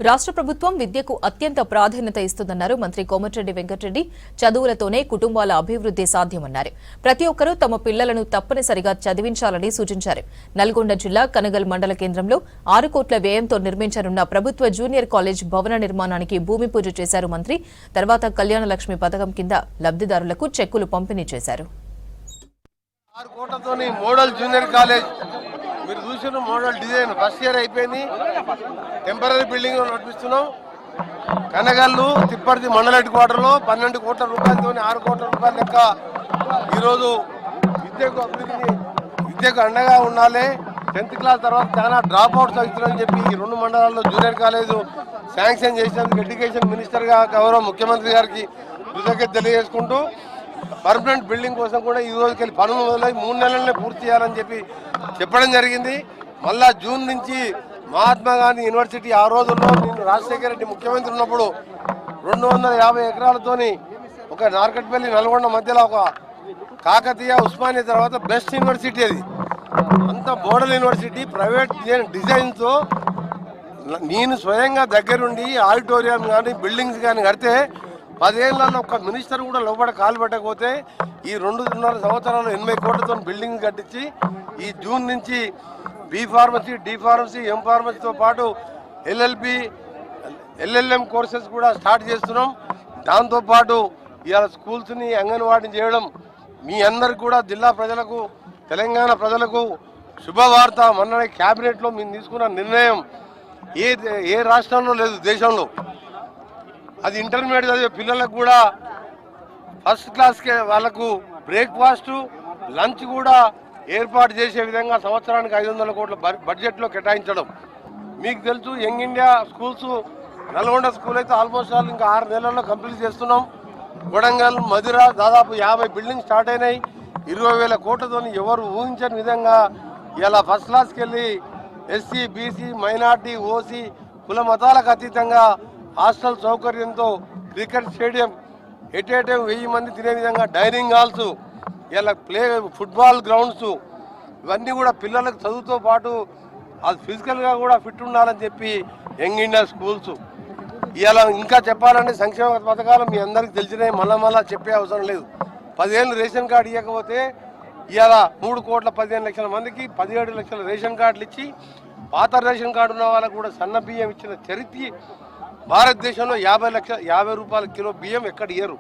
రాష్ట్ర ప్రభుత్వం విద్యకు అత్యంత ప్రాధాన్యత ఇస్తుందన్నారు మంత్రి కోమటిరెడ్డి వెంకటరెడ్డి. చదువులతోనే కుటుంబాల అభివృద్ధి సాధ్యమన్నారు. ప్రతి ఒక్కరూ తమ పిల్లలను తప్పనిసరిగా చదివించాలని సూచించారు. నల్గొండ జిల్లా కనగల్ మండల కేంద్రంలో 6 కోట్ల వ్యయంతో నిర్మించనున్న ప్రభుత్వ జూనియర్ కాలేజ్ భవన నిర్మాణానికి భూమి పూజ చేశారు మంత్రి. తర్వాత కళ్యాణ లక్ష్మి పథకం కింద లబ్ధిదారులకు చెక్కులు పంపిణీ చేశారు. 6 కోట్లతోని మోడల్ జూనియర్ కాలేజ్ మీరు చూసిన మోడల్ డిజైన్ ఫస్ట్ ఇయర్ అయిపోయింది. టెంపరీ బిల్డింగ్ నడిపిస్తున్నాం. కనగల్లు తిప్పర్తి మండల హెడ్ క్వార్టర్లో 12 కోట్ల రూపాయలతో 6 కోట్ల రూపాయల లెక్క ఈరోజు విద్యకు అండగా ఉండాలి. 10th క్లాస్ తర్వాత చాలా డ్రాప్ అవుట్స్ అవుతున్నారని చెప్పి ఈ 2 మండలాల్లో జూనియర్ కాలేజ్ శాంక్షన్ చేసినందుకు ఎడ్యుకేషన్ మినిస్టర్గా గౌరవ ముఖ్యమంత్రి గారికి కృతజ్ఞత తెలియజేసుకుంటూ పర్మనెంట్ బిల్డింగ్ కోసం కూడా ఈ రోజుకెళ్ళి పనులు మొదలై 3 నెలలనే పూర్తి చేయాలని చెప్పడం జరిగింది. మళ్ళా జూన్ నుంచి మహాత్మా గాంధీ యూనివర్సిటీ ఆ రోజుల్లో నేను రాజశేఖర రెడ్డి ముఖ్యమంత్రి ఉన్నప్పుడు 250 ఎకరాలతోని ఒక నార్కట్పల్లి నల్గొండ మధ్యలో ఒక కాకతీయ ఉస్మానియా తర్వాత బెస్ట్ యూనివర్సిటీ అది. అంత మోడల్ యూనివర్సిటీ ప్రైవేట్ డిజైన్తో నేను స్వయంగా దగ్గరుండి ఆడిటోరియం కానీ బిల్డింగ్స్ కానీ కడితే 10 ఏళ్లలో ఒక మినిస్టర్ కూడా లోపల కాలు పెట్టకపోతే ఈ 2.5 సంవత్సరాలు 80 కోట్లతో బిల్డింగ్ కట్టించి ఈ జూన్ నుంచి బి ఫార్మసీ, డి ఫార్మసీ, ఎం ఫార్మసీతో పాటు ఎల్ఎల్బి, ఎల్ఎల్ఎం కోర్సెస్ కూడా స్టార్ట్ చేస్తున్నాం. దాంతోపాటు ఇవాళ స్కూల్స్ని అంగన్వాడీని చేయడం మీ అందరికి కూడా జిల్లా ప్రజలకు తెలంగాణ ప్రజలకు శుభవార్త. మొన్న క్యాబినెట్లో మేము తీసుకున్న నిర్ణయం ఏ రాష్ట్రంలో లేదు దేశంలో. అది ఇంటర్మీడియట్ చదివే పిల్లలకు కూడా ఫస్ట్ క్లాస్కే వాళ్ళకు బ్రేక్ఫాస్ట్ లంచ్ కూడా ఏర్పాటు చేసే విధంగా సంవత్సరానికి 500 కోట్ల బడ్జెట్లో కేటాయించడం. మీకు తెలుసు young India schools Nalgonda school అయితే ఆల్మోస్ట్ ఇంకా 6 నెలల్లో కంప్లీట్ చేస్తున్నాం. కొడంగల్, మధుర దాదాపు 50 బిల్డింగ్ స్టార్ట్ అయినాయి. 20,000 కోట్లతో ఎవరు ఊహించని విధంగా ఇలా ఫస్ట్ క్లాస్కి వెళ్ళి ఎస్సీ, బీసీ, మైనార్టీ, ఓసీ కుల మతాలకు అతీతంగా హాస్టల్ సౌకర్యంతో క్రికెట్ స్టేడియం ఎటేటే 1000 మంది తినే విధంగా డైనింగ్ హాల్స్, ఇలా ఫుట్బాల్ గ్రౌండ్స్ ఇవన్నీ కూడా పిల్లలకు చదువుతో పాటు అది ఫిజికల్గా కూడా ఫిట్ ఉండాలని చెప్పి యంగ్ ఇండియా స్కూల్స్. ఇలా ఇంకా చెప్పాలంటే సంక్షేమ పథకాలు మీ అందరికీ తెలిసినాయి, మళ్ళా చెప్పే అవసరం లేదు. 10 ఏళ్ళు రేషన్ కార్డు ఇవ్వకపోతే ఇవాళ 3 కోట్ల 15 లక్షల మందికి 17 లక్షల రేషన్ కార్డులు ఇచ్చి పాత రేషన్ కార్డు ఉన్న వాళ్ళకు కూడా సన్న బియ్యం ఇచ్చిన చరిత్ర భారతదేశంలో 50 రూపాయల కిలో బియ్యం ఎక్కడ ఇయ్యరు.